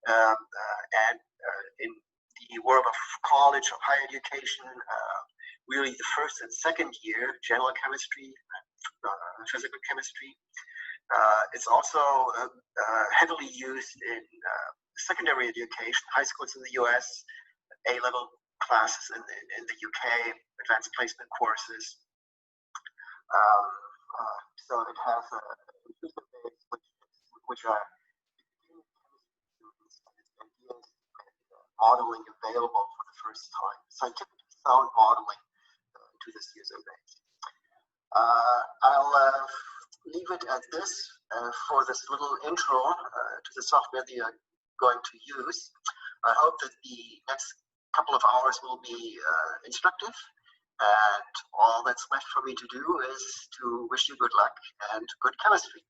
And in the world of college or higher education, really the first and second year, general chemistry, physical chemistry. It's also heavily used in secondary education, high schools in the US, A-level classes in the UK, advanced placement courses. So it has a user base which are ideas modeling available for the first time, scientifically sound modeling to this user base. I'll leave it at this for this little intro to the software that you're going to use. I hope that the next couple of hours will be instructive, and all that's left for me to do is to wish you good luck and good chemistry.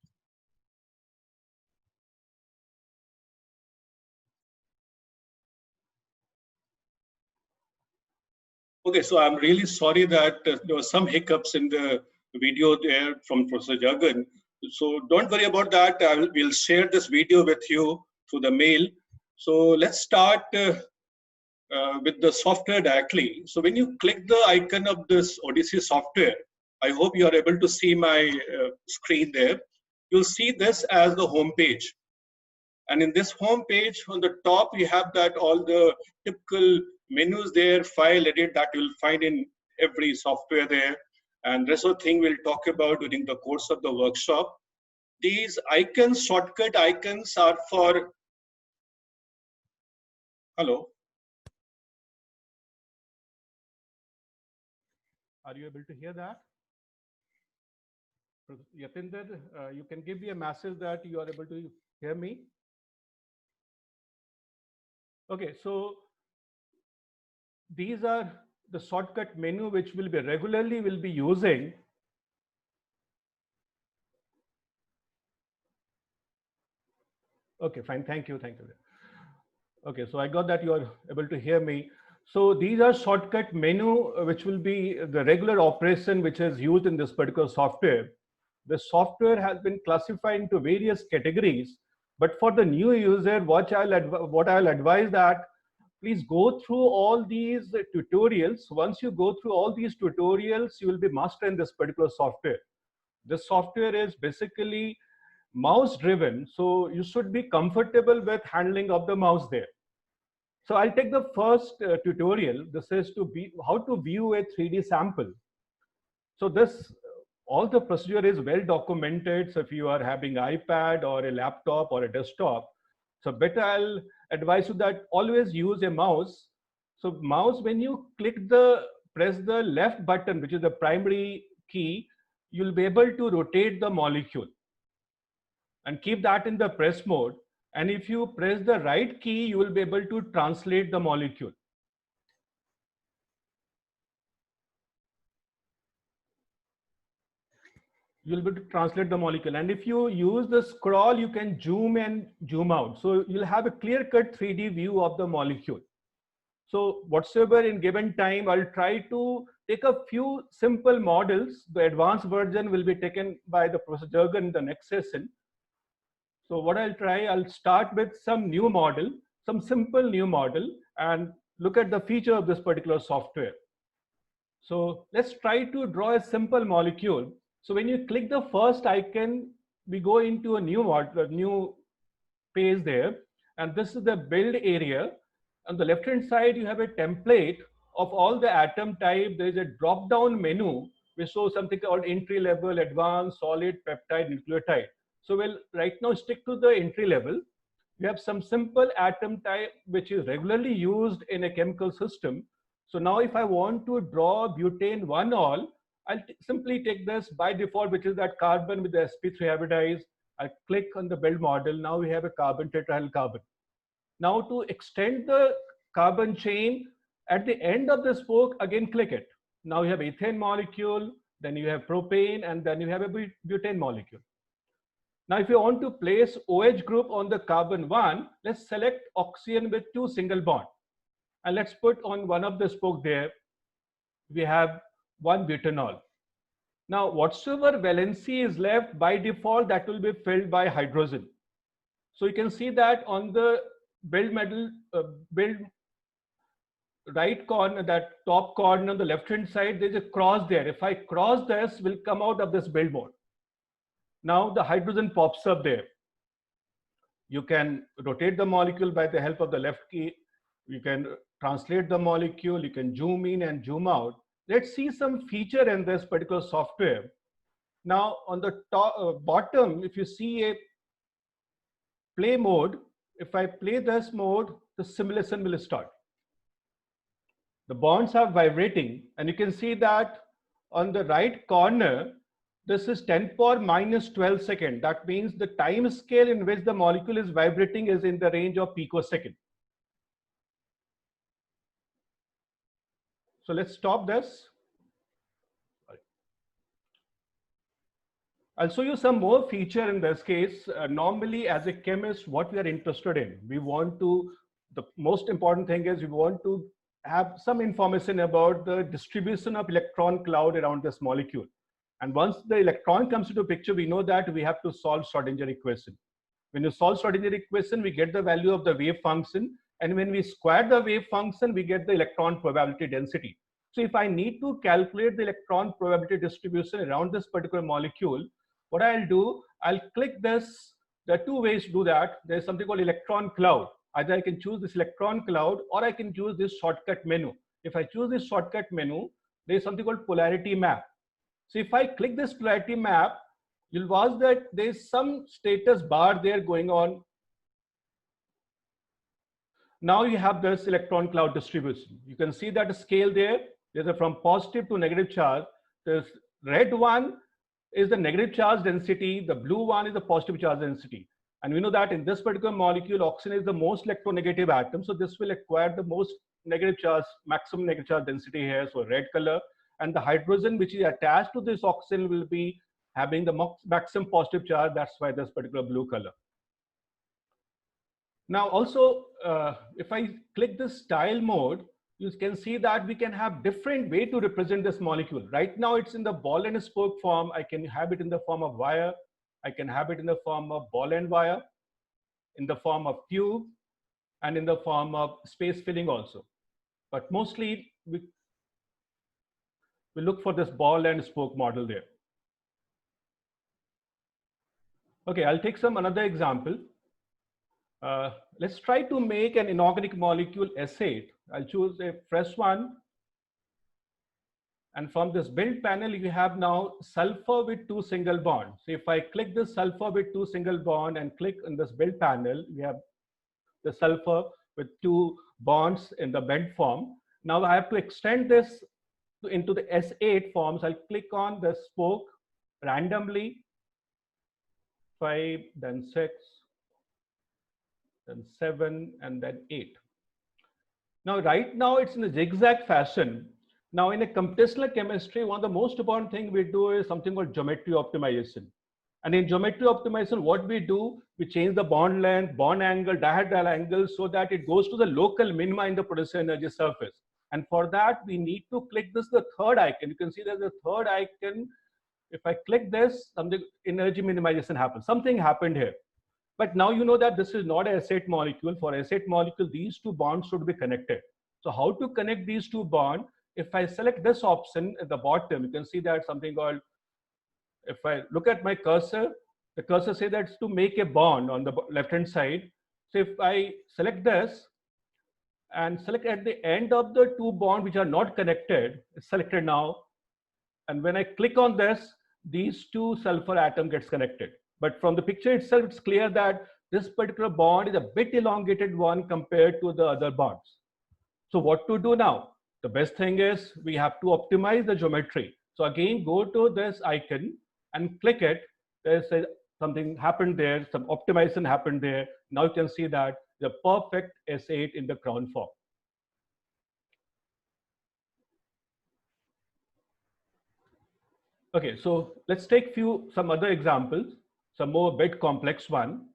Okay, so I'm really sorry that there were some hiccups in the video there from Professor Jurgen. So don't worry about that. We'll share this video with you through the mail. So let's start with the software directly. So when you click the icon of this Odyssey software, I hope you are able to see my screen there. You'll see this as the home page. And in this home page, on the top, we have that all the typical menus there, file, edit, that you'll find in every software there. And rest of the thing we'll talk about during the course of the workshop. These icons, shortcut icons, are for, hello? Are you able to hear that? Yatinder, you can give me a message that you are able to hear me. Okay, so these are the shortcut menu which will be regularly will be using. Okay, fine. Thank you. Thank you. Okay, so I got that you are able to hear me. So these are shortcut menu which will be the regular operation which is used in this particular software. The software has been classified into various categories, but for the new user, what I'll advise that please go through all these tutorials. Once you go through all these tutorials, you will be mastering this particular software. This software is basically mouse driven, so you should be comfortable with handling of the mouse there. So I'll take the first tutorial. This is how to view a 3D sample. So this, all the procedure is well documented. So if you are having iPad or a laptop or a desktop, so better I'll advise you that always use a mouse. So mouse, when you press the left button, which is the primary key, you'll be able to rotate the molecule and keep that in the press mode. And if you press the right key, you will be able to translate the molecule. You'll be able to translate the molecule. And if you use the scroll, you can zoom and zoom out. So you'll have a clear-cut 3D view of the molecule. So whatsoever in given time, I'll try to take a few simple models. The advanced version will be taken by the Professor Jurgen in the next session. So what I'll start with some new model, some simple new model, and look at the feature of this particular software. So let's try to draw a simple molecule. So when you click the first icon, we go into a new page there. And this is the build area. On the left-hand side, you have a template of all the atom type. There is a drop-down menu which shows something called entry level, advanced, solid, peptide, nucleotide. So we'll right now stick to the entry level. We have some simple atom type which is regularly used in a chemical system. So now if I want to draw butane 1-ol, I'll simply take this by default, which is that carbon with the sp3 hybridized. I click on the build model. Now we have a carbon tetrahedral carbon. Now to extend the carbon chain, at the end of the spoke, again click it. Now you have ethane molecule, then you have propane, and then you have a butane molecule. Now if you want to place OH group on the carbon 1, let's select oxygen with 2 single bond. And let's put on one of the spoke there, we have 1 butanol. Now whatsoever valency is left by default, that will be filled by hydrogen. So you can see that on the build metal, build right corner, that top corner on the left hand side, there's a cross there. If I cross this, will come out of this build mode. Now the hydrogen pops up there. You can rotate the molecule by the help of the left key. You can translate the molecule. You can zoom in and zoom out. Let's see some feature in this particular software. Now on the top, bottom, if you see a play mode, if I play this mode, the simulation will start. The bonds are vibrating, and you can see that on the right corner, this is 10 power minus 12 second. That means the time scale in which the molecule is vibrating is in the range of picosecond. So let's stop this. I'll show you some more feature in this case. Normally, as a chemist, what we are interested in, we want to, the most important thing is we want to have some information about the distribution of electron cloud around this molecule. And once the electron comes into picture, we know that we have to solve Schrodinger equation. When you solve Schrodinger equation, we get the value of the wave function. And when we square the wave function, we get the electron probability density. So if I need to calculate the electron probability distribution around this particular molecule, what I'll do, I'll click this. There are two ways to do that. There's something called electron cloud. Either I can choose this electron cloud or I can choose this shortcut menu. If I choose this shortcut menu, there's something called polarity map. So if I click this polarity map, you'll watch that there's some status bar there going on. Now you have this electron cloud distribution. You can see that scale there. There's a from positive to negative charge. This red one is the negative charge density. The blue one is the positive charge density. And we know that in this particular molecule, oxygen is the most electronegative atom. So this will acquire the most negative charge, maximum negative charge density here. So red color. And the hydrogen which is attached to this oxygen will be having the maximum positive charge. That's why this particular blue color. Now also, if I click this style mode, you can see that we can have different way to represent this molecule. Right now it's in the ball and spoke form. I can have it in the form of wire. I can have it in the form of ball and wire, in the form of tube, and in the form of space filling also. But mostly we look for this ball and spoke model there. Okay, I'll take another example. Let's try to make an inorganic molecule S8. I'll choose a fresh one. And from this build panel, you have now sulfur with 2 single bonds. So if I click this sulfur with 2 single bond and click on this build panel, we have the sulfur with 2 bonds in the bent form. Now I have to extend this into the S8 forms. I'll click on the spoke randomly, 5, then 6, then 7, and then 8. Now, right now it's in a zigzag fashion. Now, in a computational chemistry, one of the most important things we do is something called geometry optimization. And in geometry optimization, what we do, we change the bond length, bond angle, dihedral angle, so that it goes to the local minima in the potential energy surface. And for that, we need to click this, the third icon. You can see there's a third icon. If I click this, something energy minimization happens. Something happened here. But now you know that this is not a S8 molecule. For S8 molecule, these 2 bonds should be connected. So how to connect these 2 bonds? If I select this option at the bottom, you can see that something called, if I look at my cursor, the cursor says that's to make a bond on the left-hand side. So if I select this and select at the end of the 2 bonds which are not connected, it's selected now. And when I click on this, these 2 sulfur atom gets connected. But from the picture itself, it's clear that this particular bond is a bit elongated one compared to the other bonds. So what to do now? The best thing is we have to optimize the geometry. So again, go to this icon and click it. There's something happened there, some optimization happened there. Now you can see that the perfect S8 in the crown form. Okay, so let's take some other examples, some more bit complex one.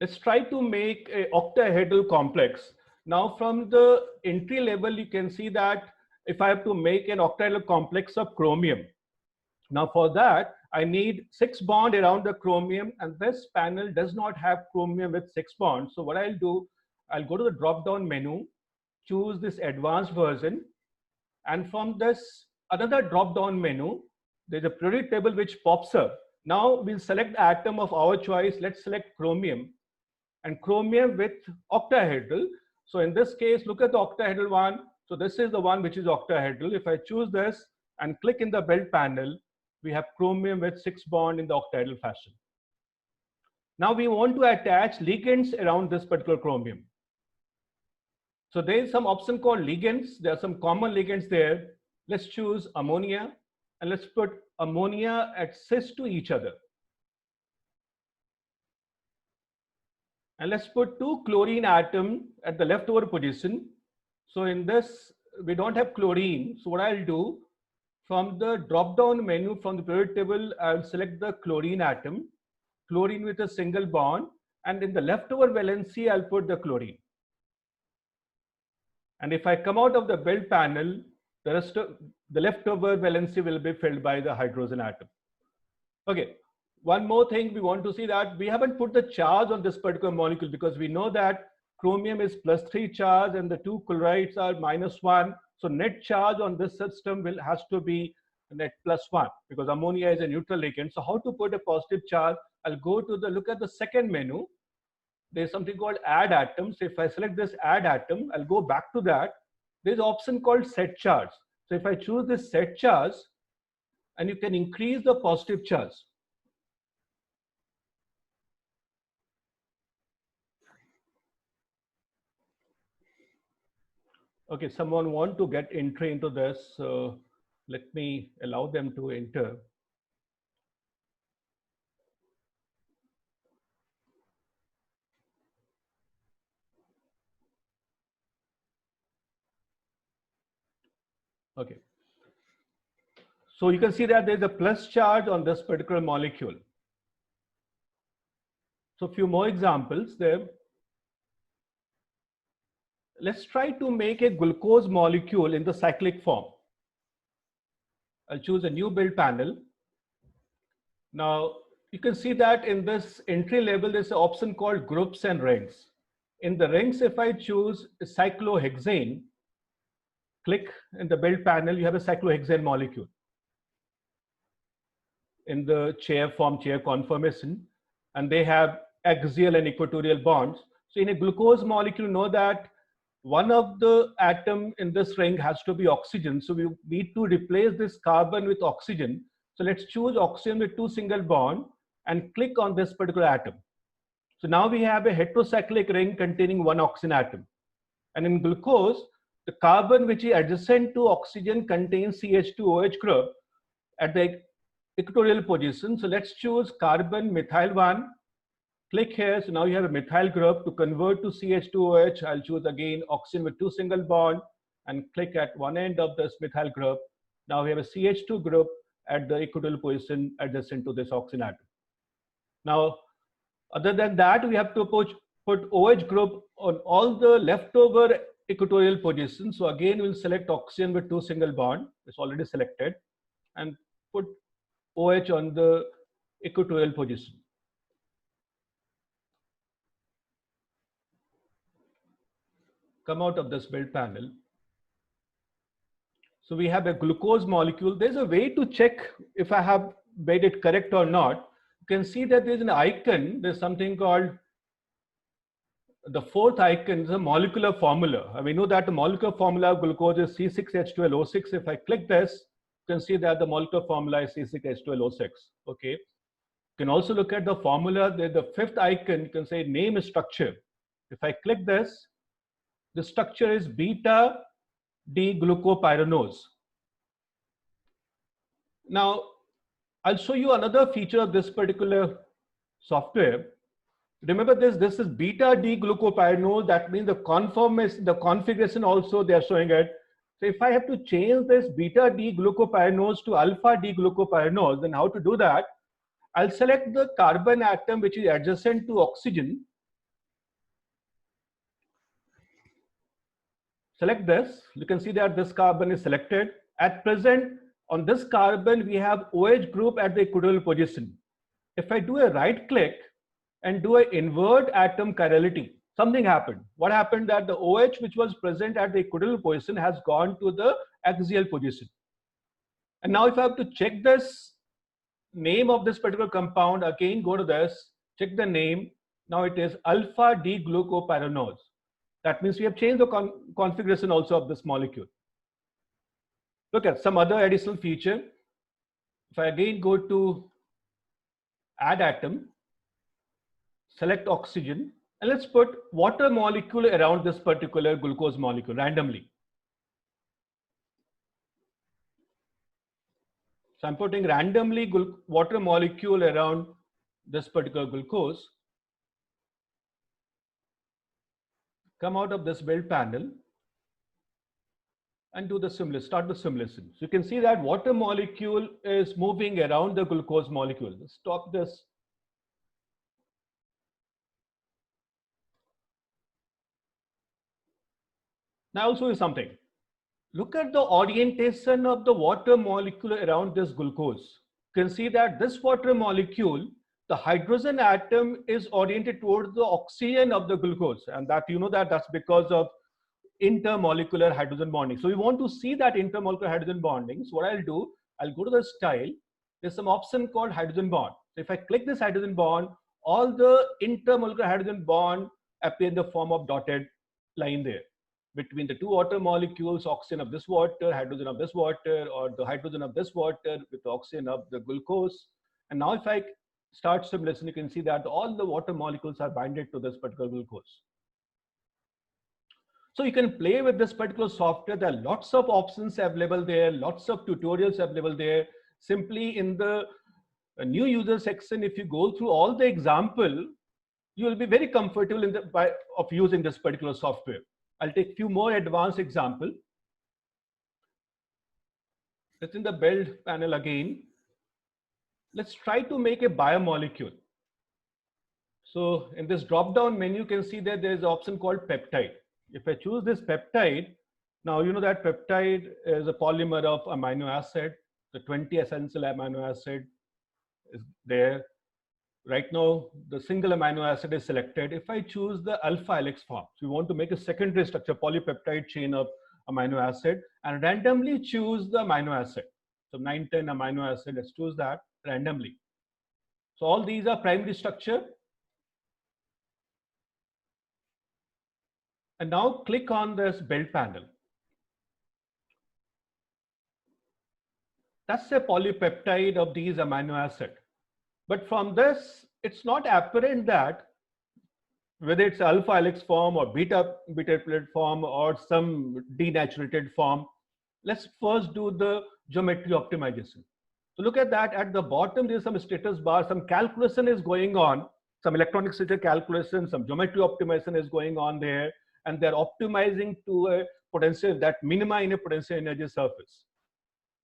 Let's try to make an octahedral complex. Now from the entry level, you can see that if I have to make an octahedral complex of chromium. Now for that, I need 6 bonds around the chromium, and this panel does not have chromium with 6 bonds. So what I'll do, I'll go to the drop-down menu, choose this advanced version, and from this another drop-down menu, there's a periodic table which pops up. Now we'll select the atom of our choice. Let's select chromium, and chromium with octahedral. So in this case, look at the octahedral one. So this is the one which is octahedral. If I choose this and click in the build panel, we have chromium with 6 bonds in the octahedral fashion. Now we want to attach ligands around this particular chromium. So there is some option called ligands. There are some common ligands there. Let's choose ammonia, and let's put ammonia at cis to each other. And let's put 2 chlorine atoms at the leftover position. So in this, we don't have chlorine. So what I'll do, from the drop-down menu from the periodic table, I'll select the chlorine atom, chlorine with a single bond, and in the leftover valency, I'll put the chlorine. And if I come out of the build panel, the rest of the leftover valency will be filled by the hydrogen atom. Okay, one more thing we want to see, that we haven't put the charge on this particular molecule, because we know that chromium is +3 charge and the 2 chlorides are -1. So net charge on this system has to be net +1, because ammonia is a neutral ligand. So how to put a positive charge? I'll go to look at the second menu. There's something called add atoms. So if I select this add atom, I'll go back to that. There's an option called set charge. So if I choose this set charge, and you can increase the positive charge. Okay, someone want to get entry into this. So let me allow them to enter. Okay. So you can see that there's a plus charge on this particular molecule. So a few more examples there. Let's try to make a glucose molecule in the cyclic form. I'll choose a new build panel. Now you can see that in this entry level, there's an option called groups and rings. In the rings, if I choose cyclohexane, click in the build panel, you have a cyclohexane molecule in the chair form, chair conformation, and they have axial and equatorial bonds. So in a glucose molecule, know that one of the atom in this ring has to be oxygen. So we need to replace this carbon with oxygen. So let's choose oxygen with 2 single bonds and click on this particular atom. So now we have a heterocyclic ring containing 1 oxygen atom. And in glucose, the carbon which is adjacent to oxygen contains CH2OH group at the equatorial position. So let's choose carbon methyl 1. Click here. So now you have a methyl group. To convert to CH2OH, I'll choose again oxygen with 2 single bond and click at one end of this methyl group. Now we have a CH2 group at the equatorial position adjacent to this oxygen atom. Now, other than that, we have to put OH group on all the leftover equatorial positions. So again, we'll select oxygen with 2 single bond. It's already selected, and put OH on the equatorial position. Come out of this build panel. So we have a glucose molecule. There's a way to check if I have made it correct or not. You can see that there's an icon. There's something called the fourth icon is a molecular formula. And we know that the molecular formula of glucose is C6H12O6. If I click this, you can see that the molecular formula is C6H12O6. Okay. You can also look at the formula. There's the fifth icon. You can say name structure. If I click this, the structure is beta D-glucopyranose. Now, I'll show you another feature of this particular software. Remember this is beta D-glucopyranose. That means the configuration also they are showing it. So if I have to change this beta D-glucopyranose to alpha D-glucopyranose, then how to do that? I'll select the carbon atom which is adjacent to oxygen. Select this. You can see that this carbon is selected. At present, on this carbon, we have OH group at the equatorial position. If I do a right click and do an invert atom chirality, something happened. What happened that the OH which was present at the equatorial position has gone to the axial position. And now if I have to check this name of this particular compound, again go to this, check the name. Now it is alpha D-glucopyranose. That means we have changed the configuration also of this molecule. Look at some other additional feature. If I again go to add atom, select oxygen, and let's put water molecule around this particular glucose molecule randomly. So I'm putting randomly water molecule around this particular glucose. Come out of this build panel and do the simulation, start the simulation. So you can see that water molecule is moving around the glucose molecule. Stop this. Now I'll show you something. Look at the orientation of the water molecule around this glucose. You can see that this water molecule, the hydrogen atom is oriented towards the oxygen of the glucose, and that you know that that's because of intermolecular hydrogen bonding. So we want to see that intermolecular hydrogen bonding. So what I'll do, I'll go to the style. There's some option called hydrogen bond. So if I click this hydrogen bond, all the intermolecular hydrogen bond appear in the form of dotted line there between the two water molecules, oxygen of this water, hydrogen of this water, or the hydrogen of this water with the oxygen of the glucose. And now if I start simulation, you can see that all the water molecules are binded to this particular glucose. So you can play with this particular software. There are lots of options available there, lots of tutorials available there. Simply in the new user section, if you go through all the example, you will be very comfortable in of using this particular software. I'll take a few more advanced example. Let's in the build panel again. Let's try to make a biomolecule. So in this drop down menu, you can see that there's an option called peptide. If I choose this peptide, now you know that peptide is a polymer of amino acid. The 20 essential amino acid is there. Right now, the single amino acid is selected. If I choose the alpha helix form, so we want to make a secondary structure, polypeptide chain of amino acid, and randomly choose the amino acid. So 9, 10 amino acid, let's choose that randomly. So all these are primary structure. And now click on this build panel. That's a polypeptide of these amino acid. But from this, it's not apparent that whether it's alpha helix form or beta plate form or some denaturated form. Let's first do the geometry optimization. So look at that. At the bottom, there's some status bar, some calculation is going on, some electronic signature calculation, some geometry optimization is going on there, and they're optimizing to a potential, that minima in a potential energy surface.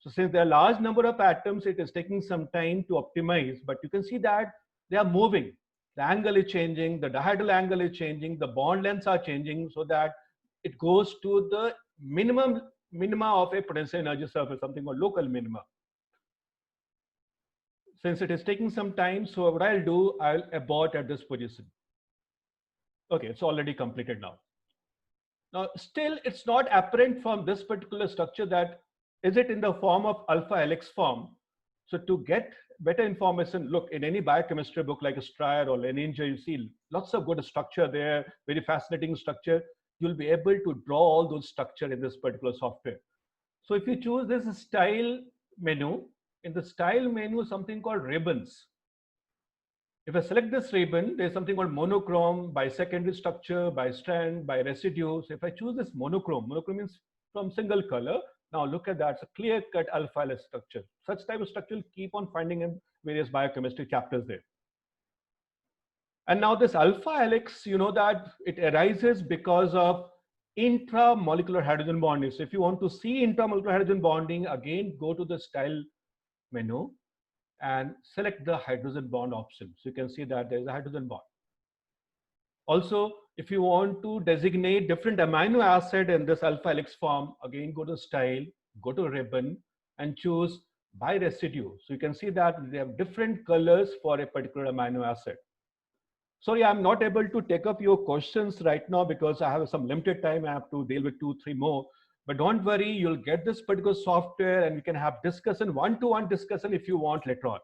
So since there are large number of atoms, it is taking some time to optimize, but you can see that they are moving. The angle is changing, the dihedral angle is changing, the bond lengths are changing, so that it goes to the minima of a potential energy surface, something called local minima. Since it is taking some time, so what I'll do, I'll abort at this position. Okay, it's already completed now. Now, still, it's not apparent from this particular structure that is it in the form of alpha helix form. So to get better information, look in any biochemistry book like Stryer or Leninger, you see lots of good structure there, very fascinating structure. You'll be able to draw all those structure in this particular software. So if you choose this style menu, in the style menu, something called ribbons. If I select this ribbon, there's something called monochrome, by secondary structure, by strand, by residue. So if I choose this monochrome means from single color. Now look at that, it's a clear-cut alpha helix structure. Such type of structure you'll keep on finding in various biochemistry chapters there. And now this alpha helix, you know that it arises because of intramolecular hydrogen bonding. So if you want to see intramolecular hydrogen bonding, again, go to the style menu and select the hydrogen bond option. So you can see that there's a hydrogen bond. Also, if you want to designate different amino acid in this alpha helix form, again, go to style, go to ribbon, and choose by residue. So you can see that they have different colors for a particular amino acid. Sorry, I'm not able to take up your questions right now because I have some limited time. I have to deal with 2-3 more. But don't worry, you'll get this particular software and we can have discussion, one-to-one discussion if you want later on.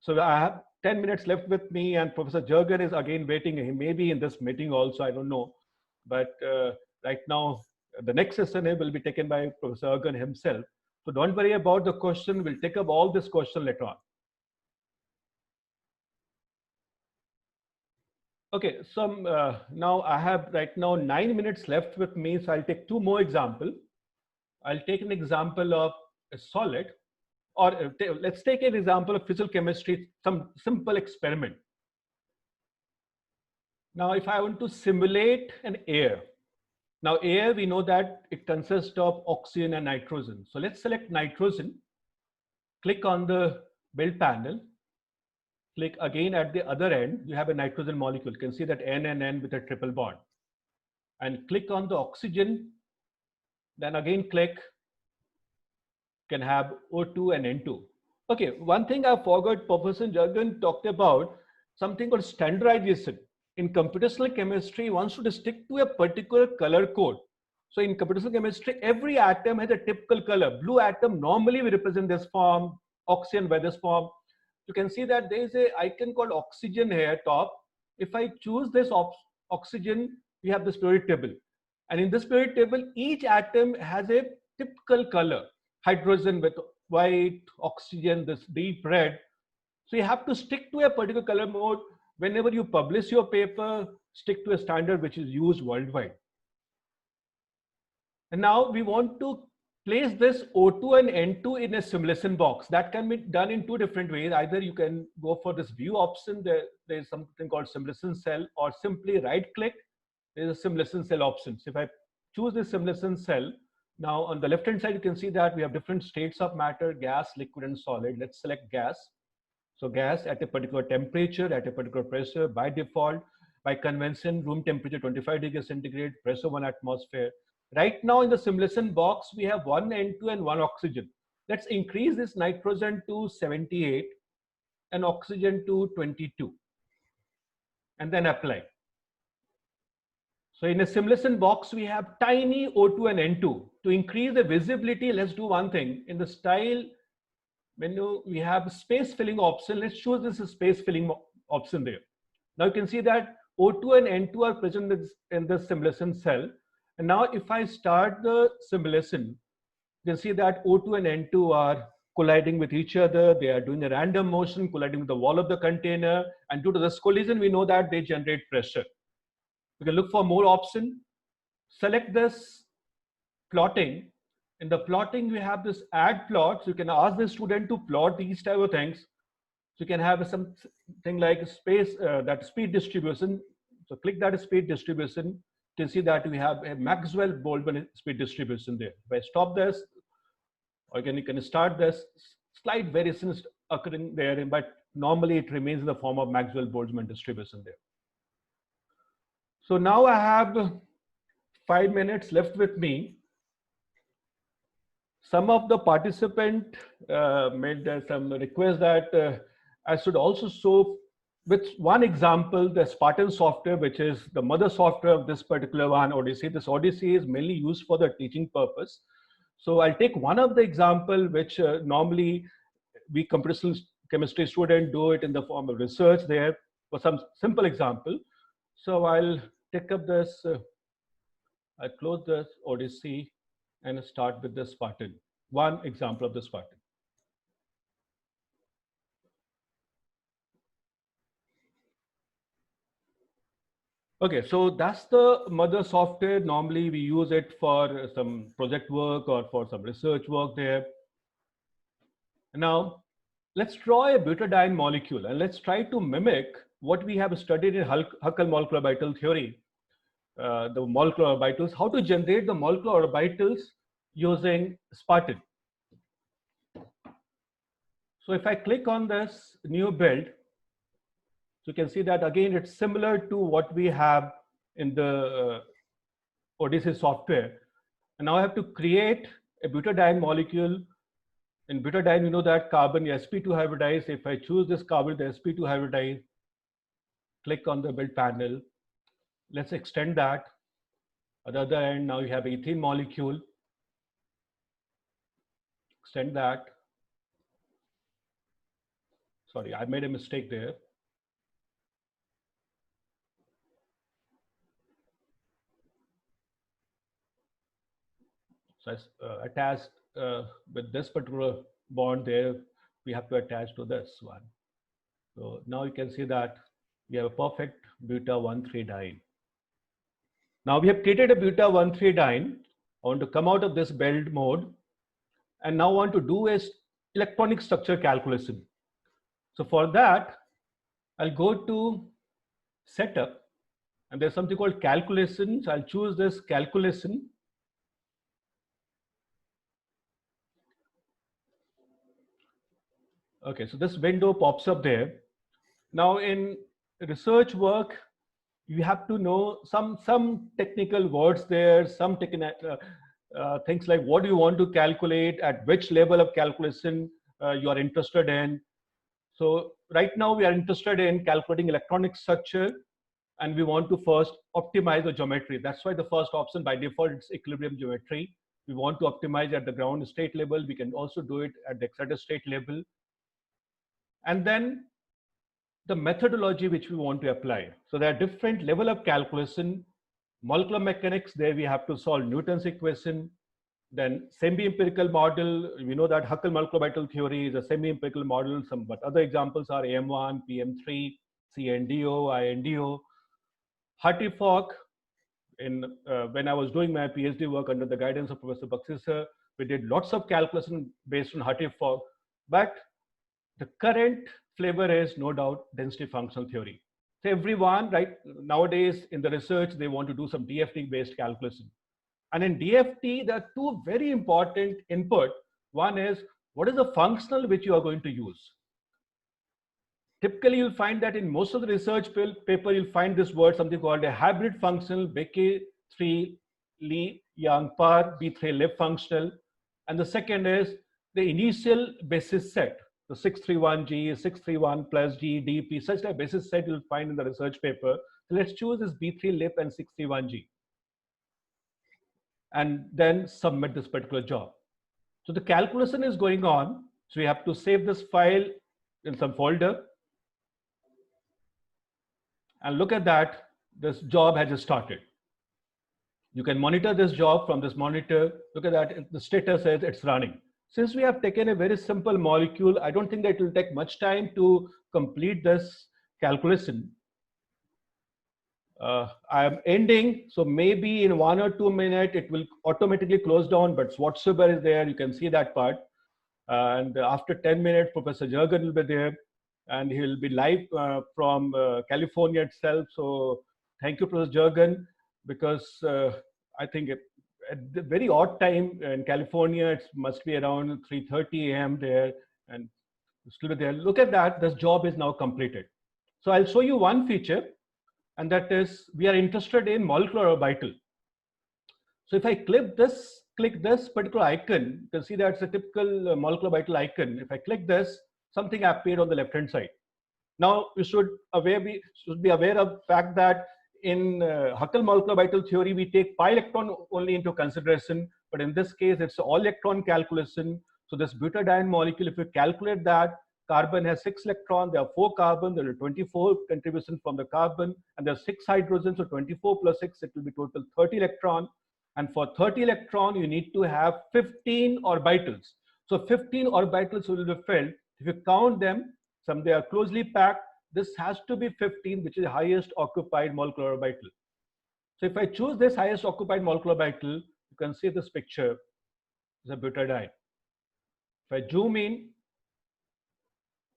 So I have 10 minutes left with me, and Professor Jurgen is again waiting. He may be in this meeting also, I don't know. But right now, the next session will be taken by Professor Jurgen himself. So don't worry about the question. We'll take up all this question later on. Okay, so now I have right now 9 minutes left with me. So I'll take 2 more examples. I'll take an example of a solid, or let's take an example of physical chemistry, some simple experiment. Now, if I want to simulate an air, now air, we know that it consists of oxygen and nitrogen. So let's select nitrogen, click on the build panel, click again at the other end, you have a nitrogen molecule. You can see that N and N with a triple bond. And click on the oxygen, then again click, can have O2 and N2. Okay, one thing I forgot, Professor Jurgen talked about something called standardization. In computational chemistry, one should stick to a particular color code. So in computational chemistry, every atom has a typical color. Blue atom normally we represent this form, oxygen by this form. You can see that there is an icon called oxygen here top. If I choose this oxygen, we have this periodic table. And in this periodic table, each atom has a typical color. Hydrogen with white, oxygen, this deep red. So you have to stick to a particular color mode. Whenever you publish your paper, stick to a standard which is used worldwide. And now we want to place this O2 and N2 in a simulation box. That can be done in 2 different ways. Either you can go for this view option, there is something called simulation cell, or simply right click, there is a simulation cell option. So if I choose this simulation cell, now on the left hand side, you can see that we have different states of matter, gas, liquid, and solid. Let's select gas. So gas at a particular temperature, at a particular pressure, by default, by convention, room temperature 25 degrees centigrade, pressure 1 atmosphere. Right now in the simulation box, we have 1 N2 and 1 oxygen. Let's increase this nitrogen to 78 and oxygen to 22. And then apply. So in a simulation box, we have tiny O2 and N2. To increase the visibility, let's do one thing. In the style menu, we have space filling option. Let's choose this space filling option there. Now you can see that O2 and N2 are present in the simulation cell. And now if I start the simulation, you can see that O2 and N2 are colliding with each other. They are doing a random motion, colliding with the wall of the container. And due to this collision, we know that they generate pressure. We can look for more option. Select this plotting. In the plotting, we have this add plots. You can ask the student to plot these type of things. So you can have something like space, that speed distribution. So click that speed distribution. You can see that we have a Maxwell-Boltzmann speed distribution there. If I stop this, or you can start this, slight variations occurring there, but normally it remains in the form of Maxwell-Boltzmann distribution there. So now I have 5 minutes left with me. Some of the participants made some request that I should also show with one example, the Spartan software, which is the mother software of this particular one, Odyssey. This Odyssey is mainly used for the teaching purpose. So I'll take one of the example, which normally we computational chemistry students do it in the form of research there for some simple example. So I'll take up this, I'll close this Odyssey and start with the Spartan, one example of the Spartan. Okay, so that's the mother software. Normally we use it for some project work or for some research work there. Now, let's draw a butadiene molecule and let's try to mimic what we have studied in Huckel molecular orbital theory. The molecular orbitals, how to generate the molecular orbitals using Spartan. So if I click on this new build, so you can see that again, it's similar to what we have in the Odyssey software. And now I have to create a butadiene molecule In butadiene, we know that carbon sp2 hybridized. If I choose this carbon, the sp2 hybridized, click on the build panel. Let's extend that. At the other end, now you have ethene molecule. Extend that. Sorry, I made a mistake there. So I attached with this particular bond there, we have to attach to this one. So now you can see that we have a perfect buta-1,3-diene. Now we have created a buta-1,3-diene. I want to come out of this build mode and now want to do is electronic structure calculation. So for that, I'll go to setup and there's something called calculation. So I'll choose this calculation. Okay, so this window pops up there. Now in research work, you have to know some technical words there, some things like what do you want to calculate, at which level of calculation you are interested in. So right now we are interested in calculating electronic structure and we want to first optimize the geometry. That's why the first option by default is equilibrium geometry. We want to optimize at the ground state level. We can also do it at the excited state level. And then the methodology which we want to apply. So there are different level of calculation. Molecular mechanics, there we have to solve Newton's equation. Then semi-empirical model, we know that Huckel molecular theory is a semi-empirical model. But other examples are AM1, PM3, CNDO, INDO. Hartree-Fock, when I was doing my PhD work under the guidance of Professor Baksisar, we did lots of calculation based on Hartree-Fock. But the current flavor is no doubt density functional theory. So everyone right nowadays in the research, they want to do some DFT based calculation. And in DFT, there are two very important input. One is what is the functional which you are going to use? Typically, you'll find that in most of the research paper, you'll find this word, something called a hybrid functional, Becquet-3 Li-Yang-Par, B3-Lip functional. And the second is the initial basis set. The 631G, 631 plus G, DP, such a basis set you'll find in the research paper. So let's choose this B3-Lip and 631G. And then submit this particular job. So the calculation is going on. So we have to save this file in some folder. And look at that, this job has just started. You can monitor this job from this monitor. Look at that, the status says it's running. Since we have taken a very simple molecule, I don't think that it will take much time to complete this calculation. I am ending, so maybe in 1 or 2 minutes, it will automatically close down, but whatsoever is there, you can see that part. And after 10 minutes, Professor Jurgen will be there, and he will be live from California itself. So thank you, Professor Jurgen, because I think at the very odd time in California, it must be around 3:30 a.m. there, and still there. Look at that, this job is now completed. So I'll show you one feature, and that is we are interested in molecular orbital. So if I click this particular icon, you can see that's a typical molecular orbital icon. If I click this, something appeared on the left hand side. Now you should be aware of the fact that in Huckel molecular orbital theory, we take pi electron only into consideration, but in this case, it's all electron calculation. So this butadiene molecule, if you calculate that, carbon has 6 electrons, there are 4 carbon, there are 24 contribution from the carbon, and there are 6 hydrogens, so 24 plus 6, it will be total 30 electron. And for 30 electron, you need to have 15 orbitals. So 15 orbitals will be filled. If you count them, some they are closely packed, this has to be 15, which is the highest occupied molecular orbital. So if I choose this highest occupied molecular orbital, you can see this picture is a butadiene. If I zoom in,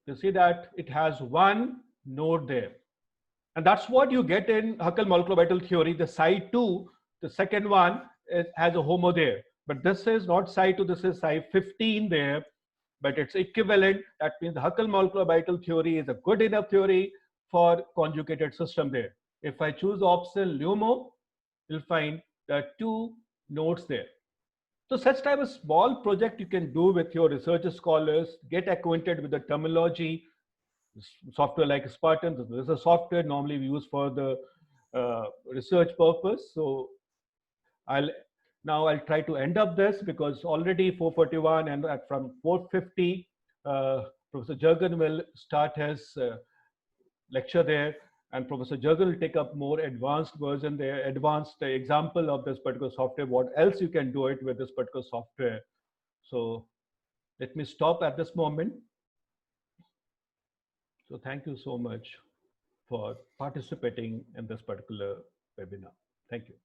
you see that it has one node there. And that's what you get in Huckel molecular orbital theory. The psi 2, the second one, has a HOMO there. But this is not psi 2, this is psi 15 there. But it's equivalent. That means the Huckel molecular orbital theory is a good enough theory for conjugated system there. If I choose option LUMO, you'll find there are 2 nodes there. So such type of small project you can do with your research scholars, get acquainted with the terminology, software like Spartan. This is a software normally we use for the research purpose. So I'll try to end up this because already 4:41 and from 4:50, Professor Jurgen will start his lecture there, and Professor Jurgen will take up more advanced version there, advanced example of this particular software, what else you can do it with this particular software. So let me stop at this moment. So thank you so much for participating in this particular webinar. Thank you.